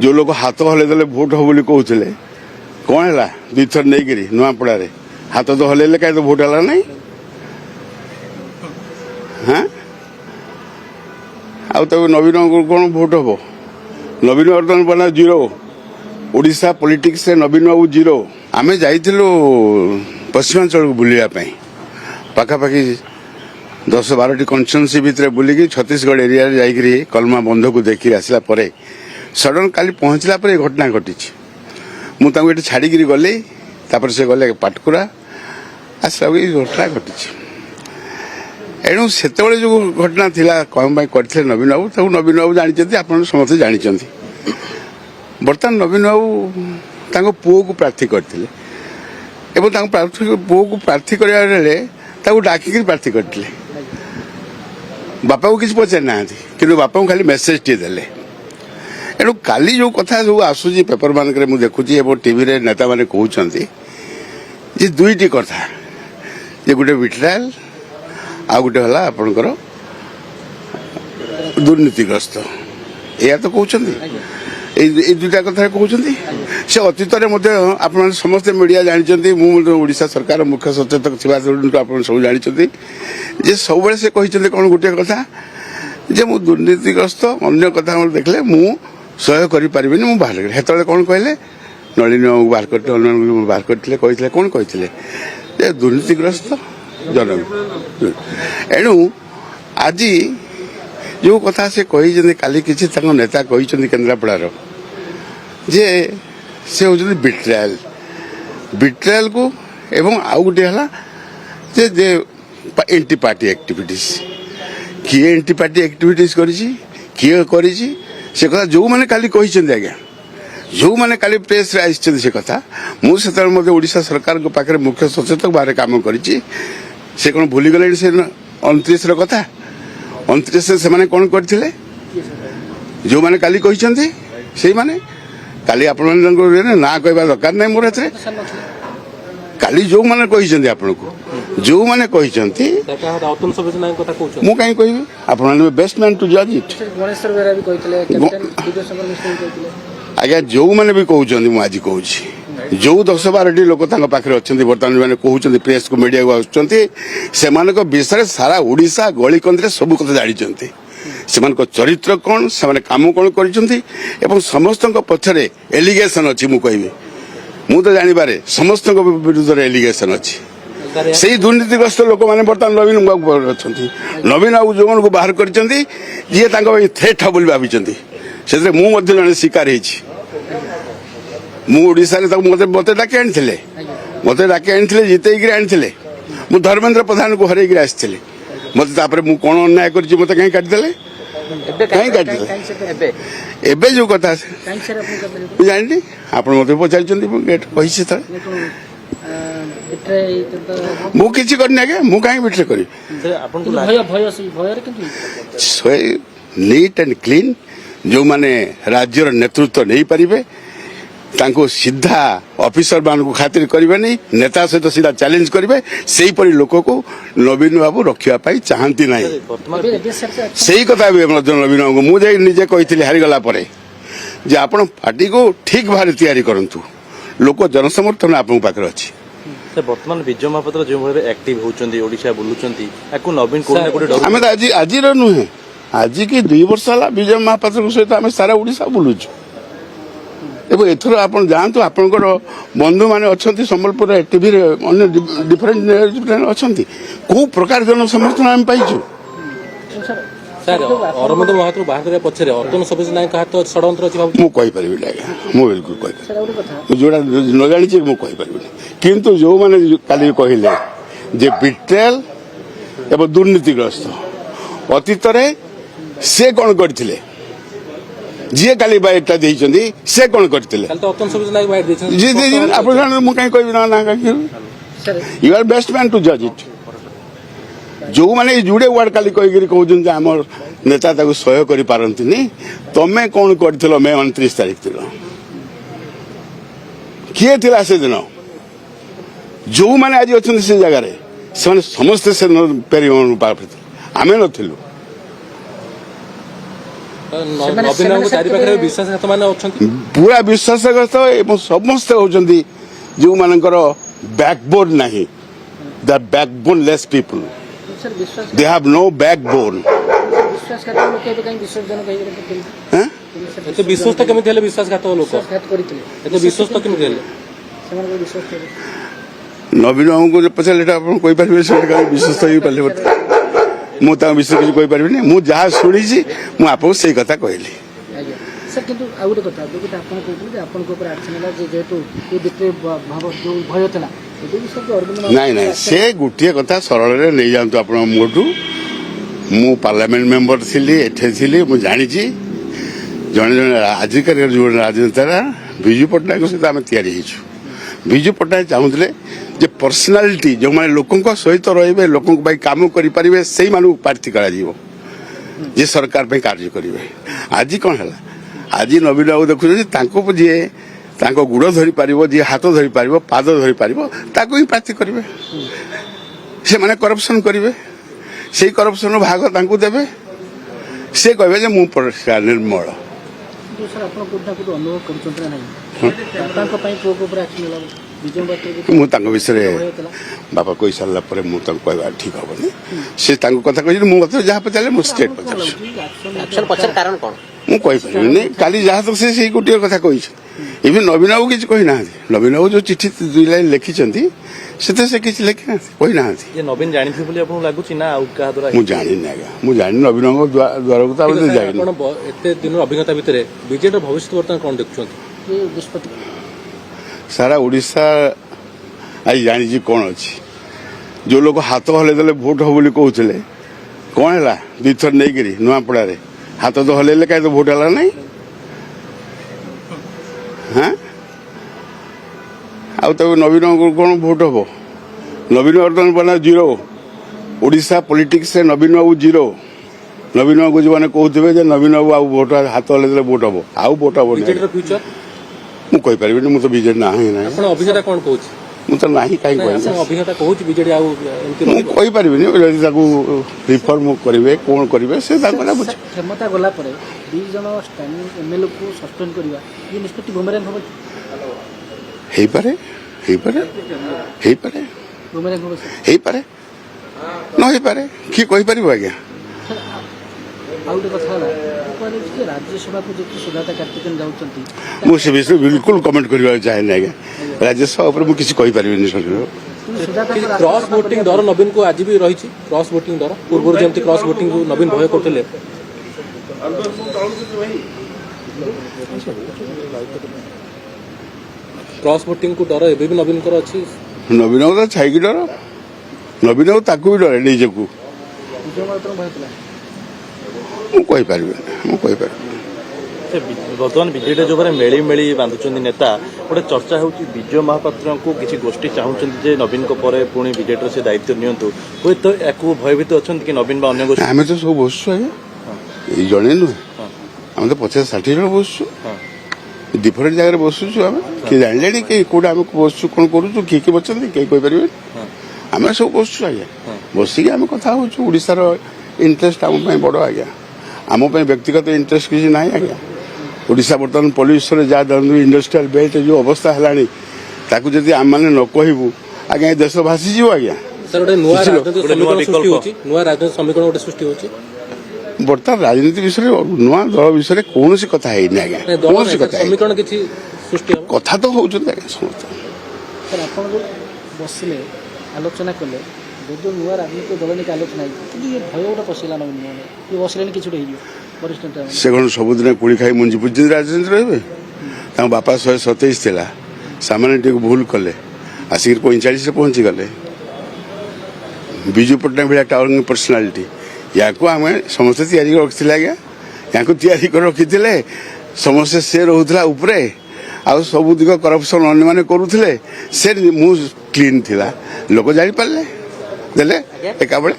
जो लोग हाथ हल्ले भोट हो बोली कहते कौन है दुई थर नहीं नुआपड़ा हाथ तो हल्ले कहीं तो भोट है नहीं हाँ आउ तब नवीन कौन भोट हम नवीन बर्तमान बना जीरो ओडिशा पॉलिटिक्स से नवीन बाबू जीरो आमे जाइथिलु पश्चिमांचल को बुलिया पाखापाखि 10-12 कन्स्टिट्यूएंसी भितर बुलिकी छत्तीसगढ़ एरिया जाइकरी कलमा बंध को देखी आसला परे सडन काली पहुंचला पर घटना घटी मुझे छाड़ी गली तापर से गले पाटकुरा आसला घटना घटी एणु से जो घटना थिला कौन करते नवीन बाबू तब नवीन बाबू जानते आप समस्त जानते बर्तमान नवीन बाबू पुओ को प्रार्थी करते पुओ को प्रार्थी कर डाकिक प्रार्थी करते बापा को किसी पचार ना कि बापा को खाली मेसेज टी देले एणु काली जो कथा सब आसूची पेपर मानक मुझे देखुची टीवी रे नेता माने कहउछंती जे दुईटी कथा जे गोटे विट्रायल आ गोटे हला आपनकर दुर्नीतिग्रस्त या तो कहउछंती ए दुटा कथा कहउछंती से अतीत में आप समस्त मीडिया जानते ओडिशा सरकार मुख्य सचेतक थी आप सब जानते जे सब से कहते कौन गोटे कथा जे मु दुर्नीतिग्रस्त अन्य कथा देखले मु सहयोग करें मु बाहर हेतु कौन कहले नलिनी बाहर करते बाहर करते कहते कौन कहते दुर्नीतिग्रस्त जन एणु आज जो कथा से कही काली किसी नेता कही केन्द्रापड़ार जे से होती बिट्रायल बिट्रायल को एवं आउ गोटे है जे एंटी पार्टी एक्टिविटीज किए एंटी पार्टी एक्टिविटीज किए करी से कथा जो मैंने काली कही आज्ञा जो मैंने काली प्रेस रे आइछन से कथा मुझे ओडिशा सरकार को पाखे मुख्य सचेतक बारे काम करी से कौन भूली गले से 29 कथा 29 से माने कौन करथिले जो मैंने काली कही से माने काली आप ना कहवा दरकार नहीं मोर हाथ काली जो मैंने कही आपन को जो मैंने कही मु कहीं कहबी आप बेस्ट मैन टू जज इट आज्ञा जो मैंने भी कहते मुझे कहूँ जो 10-12 लोक पाखे अच्छा बर्तमान मैंने कहते प्रेस को मीडिया को आसुँच विषय सारा ओडिशा गली कंदे सब कथा जानते से चरित्र कौन से कम कौन कर समस्त पछरे एलिगेशन अच्छी मुझे मु तो जानवे समस्त विरुद्ध एलिगेशन अच्छी से दुर्नीतिग्रस्त लोक मैंने बर्तमान नवीन बाबू अच्छा नवीन बाबू जो मन को बाहर कर थ्रेट बोली भाई से जड़े शिकार मुझा मत डाक आनी मत डाक आनी जितई आनी मु धर्मेंद्र प्रधान को हर आसी मत कौन अन्याय कर मत कहीं काटिदेले कहीं काटिदेले एबे जो कथा जानी आप मत पचार मुझे करनी आज्ञा मु कहीं बिट्रे करी नीट एंड क्लीन जो माने राज्यर नेतृत्व नहीं पारिबे तांको सीधा ऑफिसर मान को खातिर करेंगे नहीं नेता सहित सीधा चैलेंज करेंगे से परी लोक को नवीन बाबू रखा चाहती ना से कथा भी नवीन बाबू मुझे निजे कही हारीगला जे आपण पार्टी को ठीक भाव तैयारी करंतु लोक जनसमर्थन आप पाखे अच्छी बर्तमान विजय महापात्र जो भाव एक्टिव होचंदी ओडिशा बुलुचंदी याकू नवीन कोन कोडी डर हमें आज नुहे आज की 2 वर्ष है विजय महापात्र सहित आम सारा ओडिशा बुलुचु एवं एथर आप जातु आपंकर बंधु मैंने अच्छा संबलपुर टीवी अन्य डिफरेन्ट अच्छा कौ प्रकार जन समर्थन आम पाइचु सर अरविंद महापात्र बाहर पछरे अर्तन सबेज नायक हाथ षडयंत्र अछि मु कहि परिबि आज्ञा मु बिल्कुल कहि जोड़ा न जानि मु कहि परिबि किंतु जो माने काली कहिले जे बिट्रेल एवं दुर्नीतिग्रस्त अतीत से कौन करथिले जी काली बाइटा देइचंदी से कौन करथिले काल तो अतन सबेज नायक बाइट देइछन जी जी आप मु कहीं कहबि ना you are best man to जज इट जो माने जुड़े वार्ड काली कही कहउछन जे हमर नेता ताको सहयोग करि पारंतिनी तमे कौन करथिलो मे 29 तारिख दिन किए थिला से दिन जो माने आज अछन से जगह रे से समस्त से पेरिमन पार आमे नथिलु ନବୀନ ବାବୁଙ୍କ ଚାରି ପାଖରେ ବିଶ୍ୱାସଘାତ ମାନେ ଅଛନ୍ତି। ପୁରା ବିଶ୍ୱାସଘାତ ଏବଂ ସମସ୍ତେ ହଉଛନ୍ତି ଯେଉଁମାନଙ୍କର ବ୍ୟାକବୋନ୍ ନାହିଁ, ଦ ବ୍ୟାକବୋନଲେସ୍ ପିପୁଲ, सर विश्वास ଦେ ହାଭ୍ ନୋ ବ୍ୟାକବୋନ୍। विश्वासघात लोक ଏବେ କାଇଁ ବିସର୍ଜନ କହିଲେ ଏତେ ବିଶ୍ୱସ୍ତ କେମିତି ହେଲେ ବିଶ୍ୱାସଘାତ ଲୋକ? ବିଶ୍ୱାସଘାତ କରିଥିଲେ ଏତେ ବିଶ୍ୱସ୍ତ କେମିତି ହେଲେ? ସେମାନଙ୍କୁ ବିଶ୍ୱାସ କଲେ ନବୀନ ବାବୁଙ୍କୁ ପଚାରିଲେ ଏଇଟା ଆପଣ କହିପାରିବେ, ସେଟା କାହିଁ ବିଶ୍ୱସ୍ତ ହେଇପାରିଲେ ମୋତେ? ମୁଁ ତାଙ୍କ ବିଷୟରେ କିଛି କହିପାରିବିନି। ମୁଁ ଯାହା ଶୁଣିଛି ମୁଁ ଆପଣଙ୍କୁ ସେଇ କଥା କହିଲି। ଆଜ୍ଞା ସାର୍ କିନ୍ତୁ ଆଉ ଗୋଟେ କଥା ଯୋଉଟା ଆପଣ କହୁଥିଲେ ଯେ ଆପଣଙ୍କ ଉପରେ ଆକ୍ସନ ହେଲା ଯେ ଯେହେତୁ ଏ ଭିତରେ ଭାବ ଯୋଉ ଭୟ ଥିଲା ଏବେ ବି ସବୁ ଅରବିନ୍ଦ ନାଇଁ ନାଇଁ, ସେ ଗୋଟିଏ କଥା ସରଳରେ ନେଇଯାଆନ୍ତୁ ଆପଣଙ୍କ ମୋଠୁ। ମୁଁ ପାର୍ଲାମେଣ୍ଟ ମେମ୍ବର ଥିଲି, ଏଠି ଥିଲି, ମୁଁ ଜାଣିଛି ଜଣେ ଜଣେ ଆଜିକାଲି ଯେଉଁ ରାଜନେତା ବିଜୁ ପଟ୍ଟନାୟକଙ୍କ ସହିତ ଆମେ ତିଆରି ହେଇଛୁ। ବିଜୁ ପଟ୍ଟନାୟକ ଚାହୁଁଥିଲେ ଯେ ପର୍ସନାଲିଟି ଯେଉଁମାନେ ଲୋକଙ୍କ ସହିତ ରହିବେ, ଲୋକଙ୍କ ପାଇଁ କାମ କରିପାରିବେ, ସେଇମାନଙ୍କୁ ପ୍ରାର୍ଥୀ କରାଯିବ ଯେ ସରକାର ପାଇଁ କାର୍ଯ୍ୟ କରିବେ। ଆଜି କ'ଣ ହେଲା, ଆଜି ନବୀନ ବାବୁ ଦେଖୁଛନ୍ତି ତାଙ୍କୁ ଯିଏ ତାଙ୍କ ଗୋଡ଼ ଧରିପାରିବ, ଯିଏ ହାତ ଧରିପାରିବ, ପାଦ ଧରିପାରିବ, ତାକୁ ହିଁ ପ୍ରାର୍ଥୀ କରିବେ। ସେମାନେ କରପସନ କରିବେ, ସେଇ କରପସନର ଭାଗ ତାଙ୍କୁ ଦେବେ। ସେ କହିବେ ଯେ ମୁଁ ପରିଷ୍କାର ନିର୍ମଳ। କିନ୍ତୁ ସାର୍ ଆପଣ କୋଉଠି ନା କୋଉଠି ଅନୁଭବ କରୁଛନ୍ତି ନା ନାହିଁ ବାପାଙ୍କ ପାଇଁ ପୁଅଙ୍କ ଉପରେ ଆକ୍ସନ ହେଲା ବିଜୟ ବାଟରେ ମୁଁ ତାଙ୍କ ବିଷୟରେ ବାପା କହିସାରିଲା ପରେ ମୁଁ ତାଙ୍କୁ କହିବା ଠିକ୍ ହବନି। ସେ ତାଙ୍କ କଥା କହିଛନ୍ତି, ମୁଁ ମୋତେ ଯାହା ପଚାରିଲେ ମୁଁ ଷ୍ଟେଟ୍ ପଚାରୁଛି। ଆକ୍ସନ ପଛରେ କାରଣ କ'ଣ ମୁଁ କହିପାରିବିନି। କାଲି ଯାହା ତ ସେ ସେଇ ଗୋଟିଏ କଥା କହିଛି। ଏବେ ନବୀନ ବାବୁ କିଛି କହିନାହାନ୍ତି। ନବୀନ ବାବୁ ଯୋଉ ଚିଠି 2 ଲାଇନ୍ ଲେଖିଛନ୍ତି ସେଥିରେ ସେ କିଛି ଲେଖିନାହାନ୍ତି, କହିନାହାନ୍ତି। ଯେ ନବୀନ ଜାଣିଥିବେ ବୋଲି ଆପଣଙ୍କୁ ଲାଗୁଛି ନା ଆଉ କାହା ଦ୍ୱାରା? ମୁଁ ଜାଣିନି ଆଜ୍ଞା, ମୁଁ ଜାଣିନି ନବୀନ ବାବୁଙ୍କ ଦ୍ୱାରକୁ ତ ଆମେ ଯାଇନି। ଆପଣ ଏତେ ଦିନର ଅଭିଜ୍ଞତା ଭିତରେ ବିଜେଡିର ଭବିଷ୍ୟତ ବର୍ତ୍ତମାନ କ'ଣ ଦେଖୁଛନ୍ତି? ଏ ନିଷ୍ପତ୍ତି ସାରା ଓଡ଼ିଶା ଆଜି ଜାଣିଛି କ'ଣ ଅଛି। ଯେଉଁ ଲୋକ ହାତ ହଲେଇ ଦେଲେ ଭୋଟ ହବ ବୋଲି କହୁଥିଲେ, କ'ଣ ହେଲା? 2 ଥର ନେଇକିରି ନୂଆପଡ଼ାରେ ହାତ ତ ହଲେଇଲେ, କାହିଁ ତ ଭୋଟ ହେଲା ନାହିଁ? ହଁ, ଆଉ ତେବେ ନବୀନ ବାବୁଙ୍କୁ କ'ଣ ଭୋଟ ହବ? ନବୀନ ବର୍ତ୍ତମାନ ବନା 0। ଓଡ଼ିଶା ପଲିଟିକ୍ସରେ ନବୀନ ବାବୁ 0। ନବୀନ ବାବୁ ଯେଉଁମାନେ କହୁଥିବେ ଯେ ନବୀନ ବାବୁ ଆଉ ଭୋଟ ହାତ ହଲେଇ ଦେଲେ ଭୋଟ ହବ, ଆଉ ଭୋଟ ହବନି। ବିଜେଡିର ଫ୍ୟୁଚର ମୁଁ କହିପାରିବିନି, ମୁଁ ତ ବିଜେଡି ନାହିଁ ନାହିଁ, ଆପଣ ଅଭିଜ୍ଞତା କ'ଣ କହୁଛି? ମୁଁ ତ ନାହିଁ, କାହିଁ କହିବି? ଆପଣଙ୍କ ଅଭିଜ୍ଞତା କହୁଛି ବିଜେଡି ଆଉ ଏମିତି ମୁଁ ରହିବ? କହିପାରିବିନି। ଯଦି ତାକୁ ରିଫର୍ମ କରିବେ, କ'ଣ କରିବେ, ସେ ତାଙ୍କର ବୁଝେ। କ୍ଷମତା ଗଲା ପରେ 2 ଜଣ ଷ୍ଟାଣ୍ଡିଂ ଏମଏଲଏକୁ ସସ୍ପେଣ୍ଡ କରିବା ଏ ନିଷ୍ପତ୍ତି ବୁମେରାଙ୍ଗ ହେବ କି? ହେଇପାରେ, ହେଇପାରେ, ହେଇପାରେ, ବୁମେରାଙ୍ଗ ହେବ ସାର୍ ହେଇପାରେ, ନ ହେଇପାରେ, କିଏ କହିପାରିବ ଆଜ୍ଞା? ଆଉ ଗୋଟେ କଥା ହେଲା କୁହାଯାଉଛି ଯେ ରାଜ୍ୟସଭାକୁ ଯେହେତୁ ସୁଜାତା କାର୍ତ୍ତିକେୟନ ଯାଉଛନ୍ତି ମୁଁ ସେ ବିଷୟରେ ବିଲକୁଲ କମେଣ୍ଟ କରିବାକୁ ଚାହେଁନି ଆଜ୍ଞା। ରାଜ୍ୟସଭା ଉପରେ ମୁଁ କିଛି କହିପାରିବିନି। କିନ୍ତୁ ସୁଜାତା କ୍ରସ୍ ଭୋଟିଂ ଡର ନବୀନକୁ ଆଜି ବି ରହିଛି। କ୍ରସ୍ ଭୋଟିଂ ଡର ପୂର୍ବରୁ ଯେମିତି କ୍ରସ୍ ଭୋଟିଂକୁ ନବୀନ ଭୟ କରୁଥିଲେ, କ୍ରସ୍ ଭୋଟିଂକୁ ଡର ଏବେ ବି ନବୀନଙ୍କର ଅଛି। ନବୀନ ବାବୁ ତ ଛାଇକି ଡର, ନବୀନ ବାବୁ ତାକୁ ବି ଡରେ ନିଜକୁ। ବିଜୟ ମହାପାତ୍ର ଭୟ ଥିଲା ମୁଁ କହିପାରିବିନି, ମୁଁ କହିପାରିବିନି। ବର୍ତ୍ତମାନ ବିଜେଡି ଯୋଉମାନେ ମେଳି ବାନ୍ଧୁଛନ୍ତି ନେତା, ଗୋଟେ ଚର୍ଚ୍ଚା ହେଉଛି ବିଜୟ ମହାପାତ୍ରଙ୍କୁ କିଛି ଗୋଷ୍ଠୀ ଚାହୁଁଛନ୍ତି ଯେ ନବୀନଙ୍କ ପରେ ପୁଣି ବିଜେଡିର ସେ ଦାୟିତ୍ୱ ନିଅନ୍ତୁ। ହୁଏତ ୟାକୁ ଭୟଭୀତ ଅଛନ୍ତି କି ନବୀନ ବା ଅନ୍ୟ ଗୋଷ୍ଠୀ? ଆମେ ତ ସବୁ ବସୁଛୁ ଆଜ୍ଞା, ଏଇ ଜଣେ ନୁହେଁ, ଆମେ ତ 50-60 ଜଣ ବସୁଛୁ। ଡିଫରେଣ୍ଟ ଜାଗାରେ ବସୁଛୁ ଆମେ। କିଏ ଜାଣିଲେଣି କି କୋଉଟା ଆମେ ବସୁଛୁ, କ'ଣ କରୁଛୁ, କିଏ କିଏ ବସିଛନ୍ତି କେହି କହିପାରିବେନି। ଆମେ ସବୁ ବସୁଛୁ ଆଜ୍ଞା, ବସିକି ଆମେ କଥା ହଉଛୁ। ଓଡ଼ିଶାର ଇଣ୍ଟରେଷ୍ଟ ଆମ ପାଇଁ ବଡ଼ ଆଜ୍ଞା, ଆମ ପାଇଁ ବ୍ୟକ୍ତିଗତ ଇଣ୍ଟରେଷ୍ଟ କିଛି ନାହିଁ ଆଜ୍ଞା। ଓଡ଼ିଶା ବର୍ତ୍ତମାନ ପଲ୍ୟୁସନରେ ଯାହା ଧରନ୍ତୁ, ଇଣ୍ଡଷ୍ଟ୍ରିଆଲ ବେଲ୍ଟ ଯେଉଁ ଅବସ୍ଥା ହେଲାଣି, ତାକୁ ଯଦି ଆମମାନେ ନ କହିବୁ ଆଜ୍ଞା ଏ ଦେଶ ଭାସିଯିବ ଆଜ୍ଞା। ସାର୍ ଗୋଟେ ନୂଆ ରାଜନୈତିକ ସମୀକରଣ ସୃଷ୍ଟି ହେଉଛି, ନୂଆ ରାଜନୈତିକ ସମୀକରଣ ଗୋଟେ ସୃଷ୍ଟି ହେଉଛି। ବର୍ତ୍ତମାନ ରାଜନୀତି ବିଷୟରେ, ନୂଆ ଦଳ ବିଷୟରେ କୌଣସି କଥା ହେଇନି ଆଜ୍ଞା, କୌଣସି କଥା ହେଇନି। ସମୀକରଣ କିଛି ସୃଷ୍ଟି ହେବ। କଥା ତ ହଉଛନ୍ତି ଆଜ୍ଞା ସମସ୍ତେ। ସାର୍ ଆପଣ ଯେଉଁ ବସିଲେ ଆଲୋଚନା କଲେ ଯଦିଓ ନୂଆ ରାଜନୈତିକ ଦଳ ନେଇକି ଆଲୋଚନା ହେଇଛି କିନ୍ତୁ ଇଏ ଭୟ ଗୋଟେ ପଶିଲା ନବୀନ ଇଏ ବସିଲେଣି କିଛି ଗୋଟେ ହେଇଯିବ ବରିଷ୍ଠ ନେତା। ସେ କ'ଣ ସବୁଦିନ କୁଳି ଖାଇ ମୁଞ୍ଜି ପୁଜିନ୍ତି ରାଜନୀତି ରହିବେ? ତାଙ୍କ ବାପା 127 ଥିଲା, ସେମାନେ ଟିକେ ଭୁଲ କଲେ, ଆସିକି 45ରେ ପହଞ୍ଚିଗଲେ। ବିଜୁ ପଟ୍ଟନାୟକ ଭଳିଆ ଟାୱରିଂ ପର୍ସନାଲିଟି, ୟାକୁ ଆମେ ସମସ୍ତେ ତିଆରି କରି ରଖିଥିଲେ ଆଜ୍ଞା। ୟାକୁ ତିଆରି କରି ରଖିଥିଲେ ସମସ୍ତେ, ସେ ରହୁଥିଲା ଉପରେ, ଆଉ ସବୁ ଦିଗ କରପସନ ଅନ୍ୟମାନେ କରୁଥିଲେ। ସେ ମୁଁ କ୍ଲିନ୍ ଥିଲା, ଲୋକ ଜାଣିପାରିଲେ, ଦେଲେ ଏକାବେଳେ।